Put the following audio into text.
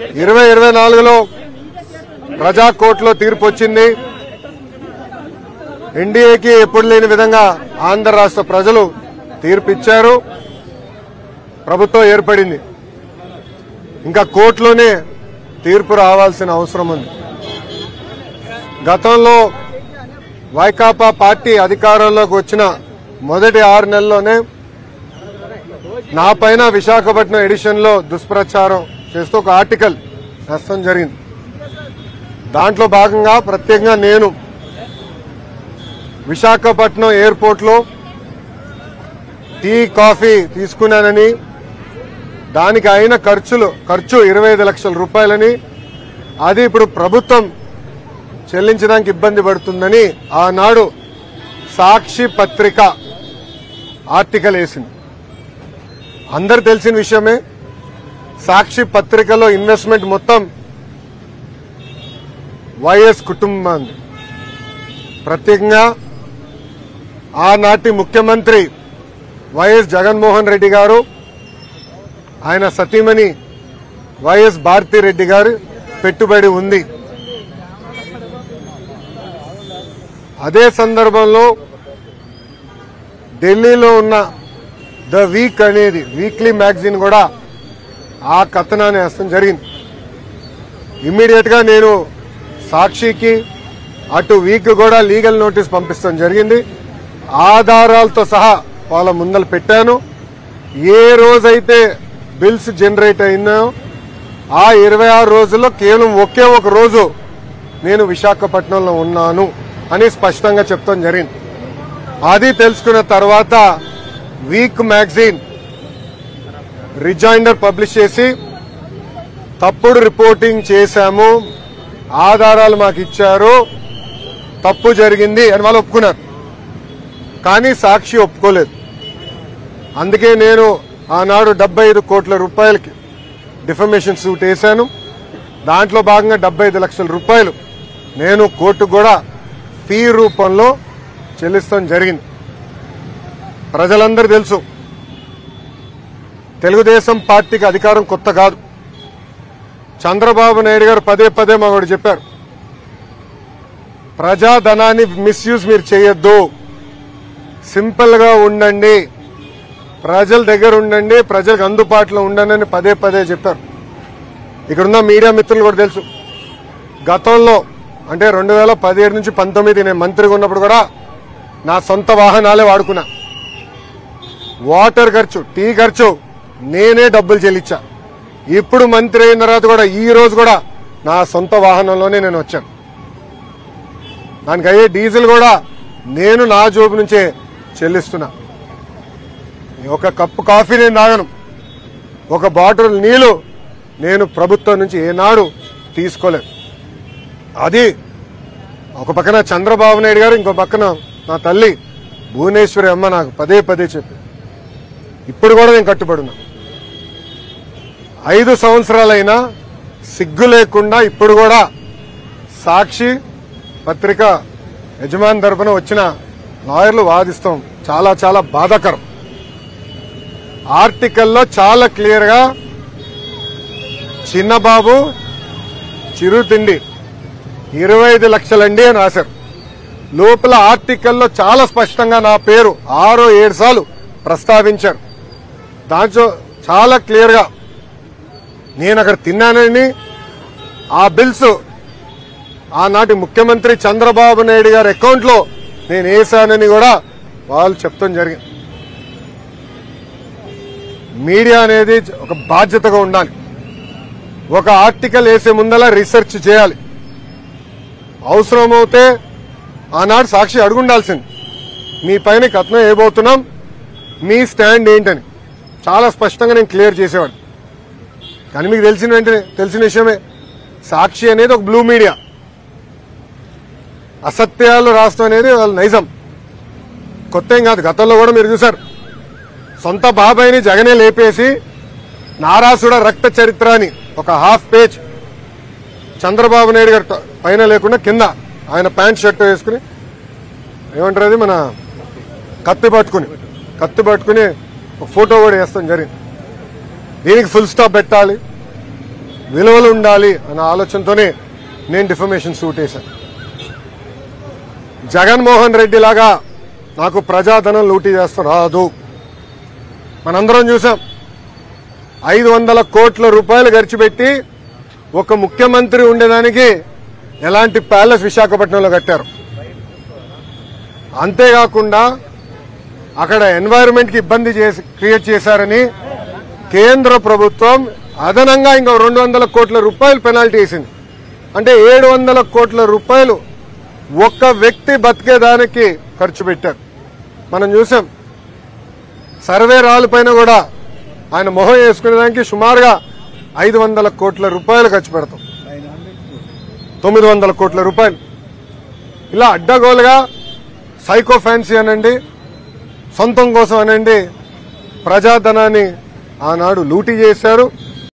2024లో ప్రజా కోర్టులో తీర్పు వచ్చింది. ఎన్డీఏకి ఎప్పుడు లేని విధంగా ఆంధ్ర రాష్ట్ర ప్రజలు తీర్పు ఇచ్చారు. ప్రభుత్వం ఏర్పడింది. ఇంకా కోర్టులోనే తీర్పు రావాల్సిన అవసరం ఉంది. గతంలో వైకాపా పార్టీ అధికారంలోకి వచ్చిన మొదటి 6 నెలల్లోనే నా పైన విశాఖపట్నం ఎడిషన్ లో దుష్ప్రచారం చేస్తూ ఒక ఆర్టికల్ రాయడం జరిగింది. దాంట్లో భాగంగా ప్రత్యేకంగా నేను విశాఖపట్నం ఎయిర్పోర్ట్ లో టీ కాఫీ తీసుకున్నానని, దానికి అయిన ఖర్చు 25 లక్షల రూపాయలని, అది ఇప్పుడు ప్రభుత్వం చెల్లించడానికి ఇబ్బంది పడుతుందని ఆనాడు సాక్షి పత్రిక ఆర్టికల్ వేసింది. అందరు తెలిసిన విషయమే. సాక్షి పత్రికలో ఇన్వెస్ట్మెంట్ మొత్తం వైఎస్ కుటుంబాన్ని, ప్రత్యేకంగా ఆనాటి ముఖ్యమంత్రి వైఎస్ జగన్మోహన్ రెడ్డి గారు, ఆయన సతీమణి వైఎస్ భారతిరెడ్డి గారు పెట్టుబడి ఉంది. అదే సందర్భంలో ఢిల్లీలో ఉన్న ద వీక్ అనేది వీక్లీ మ్యాగజైన్ కూడా ఆ కథనాన్ని వేయడం జరిగింది. ఇమ్మీడియట్ గా నేను సాక్షికి అటు వీక్ కూడా లీగల్ నోటీస్ పంపిస్తాం జరిగింది. ఆధారాలతో సహా వాళ్ళ ముందలు పెట్టాను. ఏ రోజైతే బిల్స్ జనరేట్ అయినాయో ఆ 26 రోజుల్లో కేవలం ఒకే ఒక రోజు నేను విశాఖపట్నంలో ఉన్నాను అని స్పష్టంగా చెప్తాం జరిగింది. అది తెలుసుకున్న తర్వాత వీక్ మ్యాగజైన్ రిజైండర్ పబ్లిష్ చేసి తప్పుడు రిపోర్టింగ్ చేశాము, ఆధారాలు మాకు ఇచ్చారు, తప్పు జరిగింది అని వాళ్ళు ఒప్పుకున్నారు. కానీ సాక్షి ఒప్పుకోలేదు. అందుకే నేను ఆనాడు 75 కోట్ల రూపాయలకి డిఫమేషన్ సూట్ వేశాను. దాంట్లో భాగంగా 75 లక్షల రూపాయలు నేను కోర్టుకు కూడా ఫీ రూపంలో చెల్లిస్తాం జరిగింది. ప్రజలందరూ తెలుసు, తెలుగుదేశం పార్టీకి అధికారం కొత్త కాదు. చంద్రబాబు నాయుడు గారు పదే పదే మాకు చెప్పారు, ప్రజాధనాన్ని మిస్యూజ్ మీరు చేయొద్దు, సింపుల్ గా ఉండండి, ప్రజల దగ్గర ఉండండి, ప్రజలకు అందుబాటులో ఉండండి అని పదే పదే చెప్పారు. ఇక్కడున్న మీడియా మిత్రులు కూడా తెలుసు, గతంలో అంటే 2017 నుంచి 19 నేను మంత్రిగా ఉన్నప్పుడు కూడా నా సొంత వాహనాలే వాడుకున్నా. వాటర్ ఖర్చు, టీ ఖర్చు నేనే డబ్బులు చెల్లించా. ఇప్పుడు మంత్రి అయిన తర్వాత కూడా ఈ రోజు కూడా నా సొంత వాహనంలోనే నేను వచ్చాను. దానికి అయ్యే డీజిల్ కూడా నేను నా జోబు నుంచే చెల్లిస్తున్నా. ఒక కప్పు కాఫీ నేను తాగను, ఒక బాటిల్ నీళ్లు నేను ప్రభుత్వం నుంచి ఏనాడు తీసుకోలేదు. అది ఒక పక్కన చంద్రబాబు నాయుడు గారు, ఇంకో పక్కన నా తల్లి భువనేశ్వరి అమ్మ నాకు పదే పదే చెప్పి ఇప్పుడు కూడా నేను కట్టుబడున్నా. 5 సంవత్సరాలైనా సిగ్గు లేకుండా ఇప్పుడు కూడా సాక్షి పత్రిక యజమాని తరపున వచ్చిన లాయర్లు వాదిస్తాం. చాలా చాలా బాధాకరం. ఆర్టికల్లో చాలా క్లియర్ గా చిన్నబాబు చిరుతిండి 25 లక్షలండి అని రాశారు. లోపల ఆర్టికల్లో చాలా స్పష్టంగా నా పేరు 6-7 సార్లు ప్రస్తావించారు. దాంట్లో చాలా క్లియర్ గా నేను అక్కడ తిన్నానని, ఆ బిల్స్ ఆనాటి ముఖ్యమంత్రి చంద్రబాబు నాయుడు గారి అకౌంట్ లో నేను వేశానని కూడా వాళ్ళు చెప్తాం జరిగింది. మీడియా అనేది ఒక బాధ్యతగా ఉండాలి. ఒక ఆర్టికల్ వేసే ముందలా రీసెర్చ్ చేయాలి. అవసరమైతే ఆనాడు సాక్షి అడుగుండాల్సింది, మీ పైన కథనం వేయబోతున్నాం, మీ స్టాండ్ ఏంటని చాలా స్పష్టంగా నేను క్లియర్ చేసేవాడు. కానీ మీకు తెలిసిన విషయమే, సాక్షి అనేది ఒక బ్లూ మీడియా. అసత్యాలు రాష్ట్రం అనేది వాళ్ళ నైజం, కొత్త ఏం కాదు. గతంలో కూడా మీరు చూశారు, సొంత బాబాయిని జగనే లేపేసి నారాసుడ రక్త చరిత్ర అని ఒక హాఫ్ పేజ్ చంద్రబాబు నాయుడు గారి పైన లేకుండా కింద ఆయన ప్యాంట్ షర్ట్ వేసుకుని, ఏమంటారు అది, మన కత్తి పట్టుకుని ఒక ఫోటో కూడా వేస్తాం జరిగింది. దీనికి ఫుల్ స్టాప్ పెట్టాలి. విలువలు ఉండాలి అన్న ఆలోచనతోనే నేను డిఫమేషన్ సూట్ వేశాను. జగన్మోహన్ రెడ్డి లాగా నాకు ప్రజాధనం లూటీ చేస్తూ రాదు. మనందరం చూసాం 500 కోట్ల రూపాయలు ఖర్చు పెట్టి ఒక ముఖ్యమంత్రి ఉండేదానికి ఎలాంటి ప్యాలెస్ విశాఖపట్నంలో కట్టారు. అంతేకాకుండా అక్కడ ఎన్వైరన్మెంట్ కి ఇబ్బంది క్రియేట్ చేశారని కేంద్ర ప్రభుత్వం అదనంగా ఇంకో 200 కోట్ల రూపాయలు పెనాల్టీ వేసింది. అంటే 700 కోట్ల రూపాయలు ఒక్క వ్యక్తి బతికేదానికి ఖర్చు పెట్టారు. మనం చూసాం సర్వే రాళ్ళపైన కూడా ఆయన మొహం వేసుకునేదానికి సుమారుగా 500 కోట్ల రూపాయలు ఖర్చు పెడతాం. 900 కోట్ల రూపాయలు ఇలా అడ్డగోలుగా సైకో ఫ్యాన్సీ అనండి, సొంతం కోసం అనండి, ప్రజాధనాన్ని ఆనాడు లూటీ చేశారు.